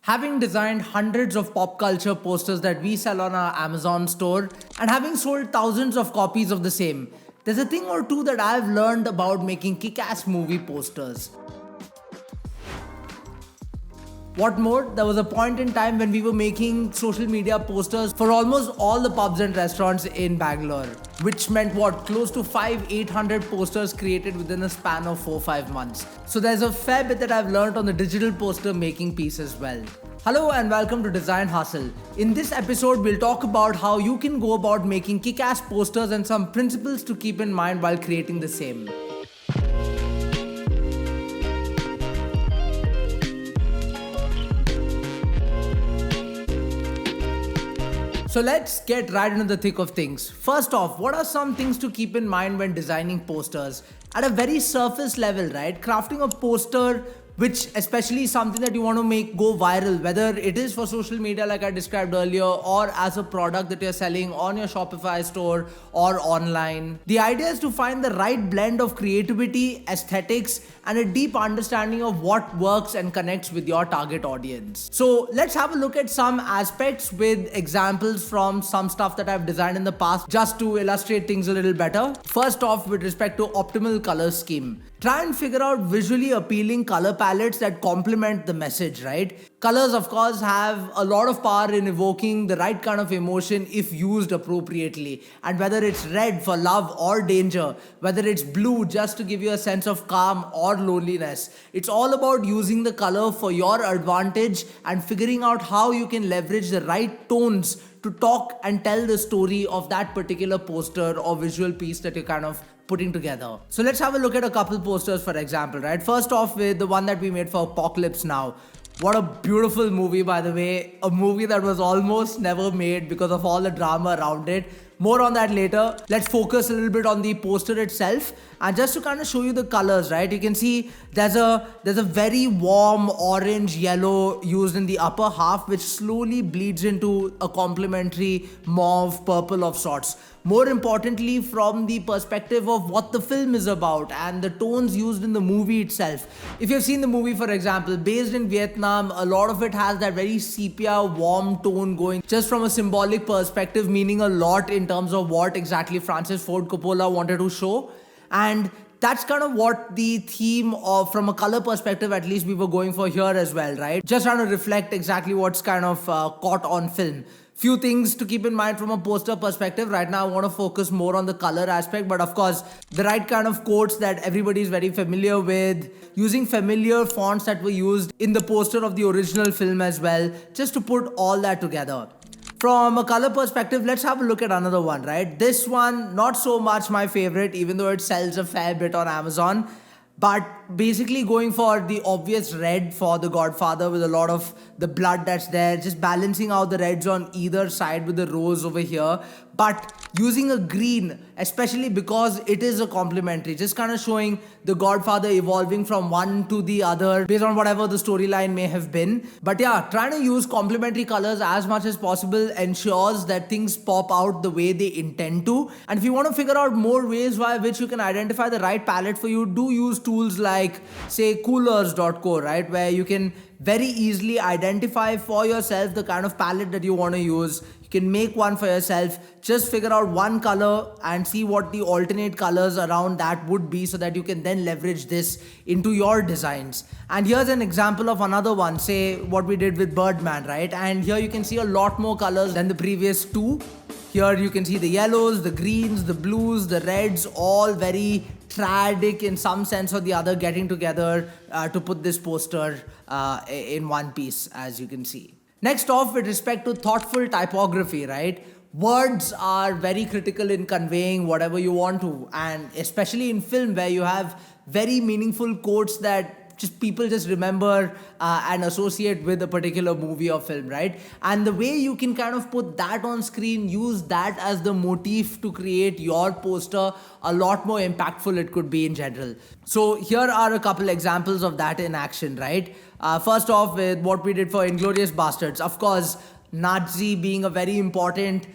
Having designed hundreds of pop culture posters that we sell on our Amazon store and having sold thousands of copies of the same, there's a thing or two that I've learned about making kick ass movie posters. What more, there was a point in time when we were making social media posters for almost all the pubs and restaurants in Bangalore, which meant what? Close to 800 posters created within a span of 4-5 months. So there's a fair bit that I've learned on the digital poster making piece as well. Hello and welcome to Design Hustle. In this episode, we'll talk about how you can go about making kick-ass posters and some principles to keep in mind while creating the same. So let's get right into the thick of things. First off, what are some things to keep in mind when designing posters? At a very surface level, right? Crafting a poster which especially is something that you want to make go viral, whether it is for social media like I described earlier or as a product that you're selling on your Shopify store or online. The idea is to find the right blend of creativity, aesthetics, and a deep understanding of what works and connects with your target audience. So let's have a look at some aspects with examples from some stuff that I've designed in the past just to illustrate things a little better. First off, with respect to optimal color scheme. Try and figure out visually appealing color palettes that complement the message, right? Colors, of course, have a lot of power in evoking the right kind of emotion if used appropriately. And whether it's red for love or danger, whether it's blue just to give you a sense of calm or loneliness, it's all about using the color for your advantage and figuring out how you can leverage the right tones to talk and tell the story of that particular poster or visual piece that you're kind of putting together. So let's have a look at a couple posters, for example, right? First off with the one that we made for Apocalypse Now. What a beautiful movie, by the way. A movie that was almost never made because of all the drama around it. More on that later. Let's focus a little bit on the poster itself. And just to kind of show you the colors, right? You can see there's a very warm orange yellow used in the upper half, which slowly bleeds into a complementary mauve purple of sorts. More importantly, from the perspective of what the film is about and the tones used in the movie itself. If you've seen the movie, for example, based in Vietnam, a lot of it has that very sepia warm tone going just from a symbolic perspective, meaning a lot in terms of what exactly Francis Ford Coppola wanted to show. And that's kind of what the theme of, from a color perspective at least, we were going for here as well, right? Just trying to reflect exactly what's kind of caught on film. Few things to keep in mind from a poster perspective. Right now I want to focus more on the color aspect, but of course the right kind of quotes that everybody is very familiar with, using familiar fonts that were used in the poster of the original film as well, just to put all that together. From a color perspective, let's have a look at another one, right? This one, not so much my favorite, even though it sells a fair bit on Amazon. But basically going for the obvious red for The Godfather with a lot of the blood that's there, just balancing out the reds on either side with the rose over here. But using a green, especially because it is a complementary, just kind of showing The Godfather evolving from one to the other based on whatever the storyline may have been. But yeah, trying to use complementary colors as much as possible ensures that things pop out the way they intend to. And if you want to figure out more ways by which you can identify the right palette for you, do use tools like, say, coolers.co, right? Where you can very easily identify for yourself the kind of palette that you want to use. You can make one for yourself, just figure out one color and see what the alternate colors around that would be so that you can then leverage this into your designs. And here's an example of another one, say what we did with Birdman, right? And here you can see a lot more colors than the previous two. Here you can see the yellows, the greens, the blues, the reds, all very triadic in some sense or the other, getting together to put this poster in one piece, as you can see. Next off, with respect to thoughtful typography, right? Words are very critical in conveying whatever you want to, and especially in film where you have very meaningful quotes that just people just remember and associate with a particular movie or film, right? And the way you can kind of put that on screen, use that as the motif to create your poster, a lot more impactful it could be in general. So here are a couple examples of that in action, right? First off with what we did for Inglourious Bastards. Of course, Nazi being a very important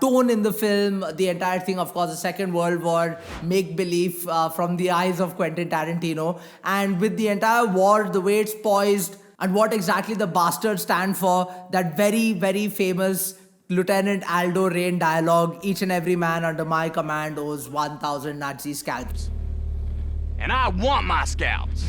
tone in the film. The entire thing, of course, the Second World War, make-believe from the eyes of Quentin Tarantino. And with the entire war, the way it's poised, and what exactly the bastards stand for, that very, very famous Lieutenant Aldo Rain dialogue, each and every man under my command owes 1,000 Nazi scalps. And I want my scalps.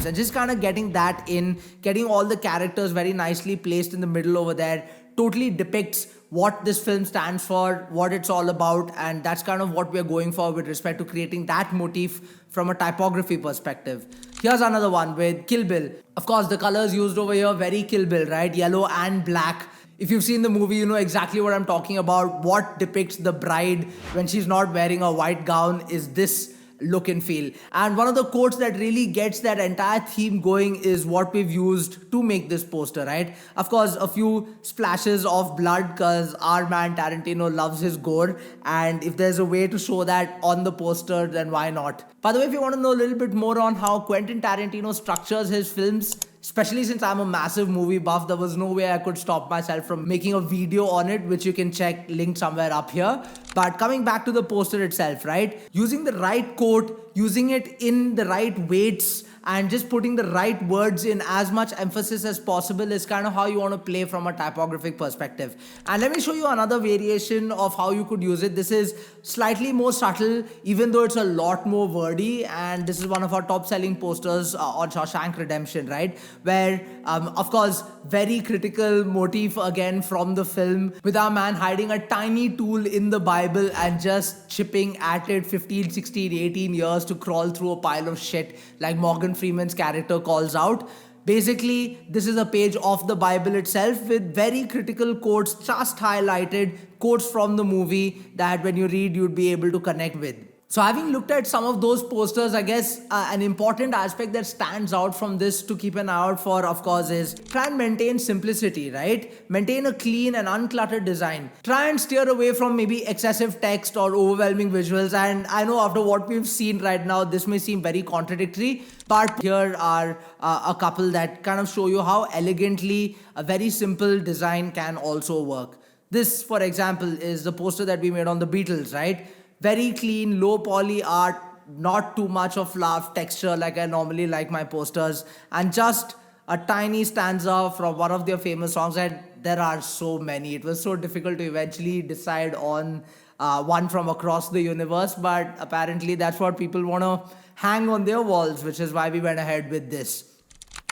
And just kind of getting that in, getting all the characters very nicely placed in the middle over there, totally depicts what this film stands for, what it's all about, and that's kind of what we're going for with respect to creating that motif from a typography perspective. Here's another one with Kill Bill. Of course, the colors used over here, very Kill Bill, right? Yellow and black. If you've seen the movie, you know exactly what I'm talking about. What depicts the bride when she's not wearing a white gown is this look and feel. And one of the quotes that really gets that entire theme going is what we've used to make this poster, right? Of course, a few splashes of blood because our man Tarantino loves his gore, and if there's a way to show that on the poster, then why not? By the way, if you want to know a little bit more on how Quentin Tarantino structures his films, especially since I'm a massive movie buff, there was no way I could stop myself from making a video on it, which you can check linked somewhere up here. But coming back to the poster itself, right? Using the right quote, using it in the right weights, and just putting the right words in as much emphasis as possible is kind of how you want to play from a typographic perspective. And let me show you another variation of how you could use it. This is slightly more subtle, even though it's a lot more wordy, and this is one of our top selling posters on Shawshank Redemption, right? Where, of course, very critical motif again from the film, with our man hiding a tiny tool in the Bible and just chipping at it 15, 16, 18 years to crawl through a pile of shit, like Morgan Freeman's character calls out. Basically, this is a page of the Bible itself with very critical quotes just highlighted, quotes from the movie that when you read, you'd be able to connect with. So having looked at some of those posters, I guess an important aspect that stands out from this to keep an eye out for, of course, is try and maintain simplicity, right? Maintain a clean and uncluttered design. Try and steer away from maybe excessive text or overwhelming visuals. And I know after what we've seen right now, this may seem very contradictory, but here are a couple that kind of show you how elegantly a very simple design can also work. This, for example, is the poster that we made on the Beatles, right? Very clean, low poly art, not too much of fluff, texture like I normally like my posters, and just a tiny stanza from one of their famous songs. And there are so many. It was so difficult to eventually decide on one from across the universe, but apparently that's what people want to hang on their walls, which is why we went ahead with this.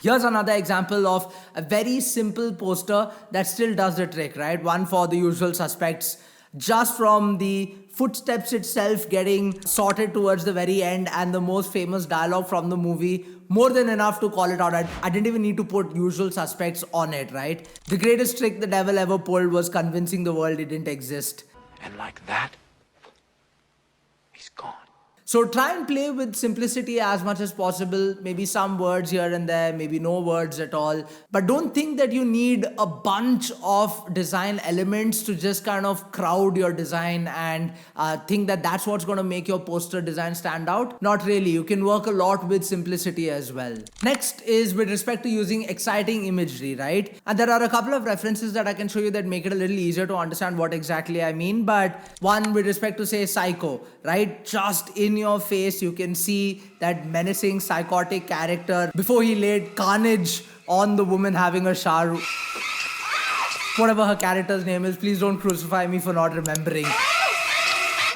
Here's another example of a very simple poster that still does the trick, right? One for The Usual Suspects. Just from the footsteps itself getting sorted towards the very end and the most famous dialogue from the movie, more than enough to call it out. I didn't even need to put Usual Suspects on it, right? The greatest trick the devil ever pulled was convincing the world it didn't exist. And like that, he's gone. So try and play with simplicity as much as possible. Maybe some words here and there, maybe no words at all. But don't think that you need a bunch of design elements to just kind of crowd your design and think that that's what's going to make your poster design stand out. Not really. You can work a lot with simplicity as well. Next is with respect to using exciting imagery, right? And there are a couple of references that I can show you that make it a little easier to understand what exactly I mean. But one with respect to, say, Psycho, right? Just in your face, you can see that menacing psychotic character before he laid carnage on the woman having a shower. Whatever her character's name is, please don't crucify me for not remembering.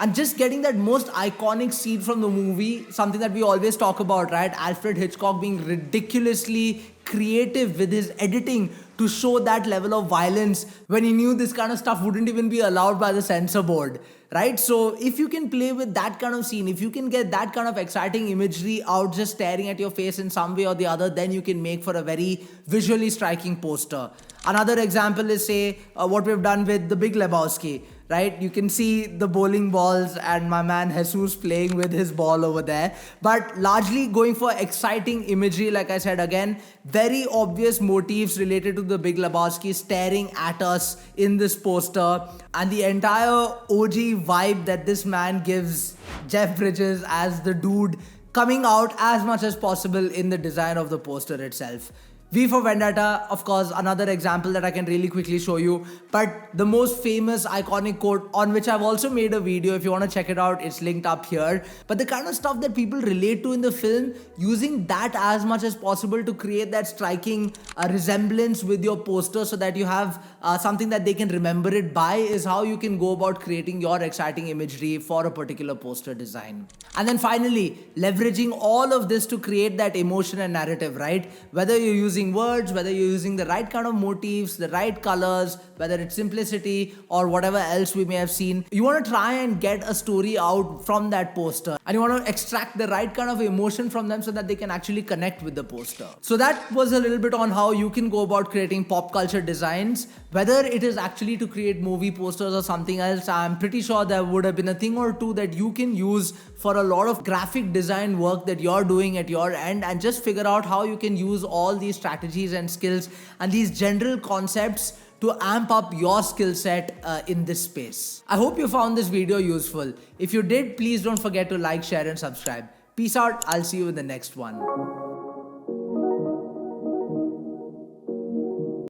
And just getting that most iconic scene from the movie, something that we always talk about, right? Alfred Hitchcock being ridiculously creative with his editing to show that level of violence when he knew this kind of stuff wouldn't even be allowed by the censor board, right? So if you can play with that kind of scene, if you can get that kind of exciting imagery out just staring at your face in some way or the other, then you can make for a very visually striking poster. Another example is, say, what we've done with The Big Lebowski, right? You can see the bowling balls and my man Jesus playing with his ball over there, but largely going for exciting imagery. Like I said, again, very obvious motifs related to The Big Lebowski staring at us in this poster, and the entire OG vibe that this man gives Jeff Bridges as the dude coming out as much as possible in the design of the poster itself. V for Vendetta, of course, another example that I can really quickly show you. But the most famous iconic quote, on which I've also made a video, if you want to check it out, it's linked up here. But the kind of stuff that people relate to in the film, using that as much as possible to create that striking resemblance with your poster so that you have something that they can remember it by, is how you can go about creating your exciting imagery for a particular poster design. And then finally, leveraging all of this to create that emotion and narrative, right? Whether you're using words, whether you're using the right kind of motifs, the right colors, whether it's simplicity or whatever else we may have seen, you want to try and get a story out from that poster, and you want to extract the right kind of emotion from them so that they can actually connect with the poster. So that was a little bit on how you can go about creating pop culture designs. Whether it is actually to create movie posters or something else, I'm pretty sure there would have been a thing or two that you can use for a lot of graphic design work that you're doing at your end, and just figure out how you can use all these strategies and skills and these general concepts to amp up your skill set in this space. I hope you found this video useful. If you did, please don't forget to like, share and subscribe. Peace out. I'll see you in the next one.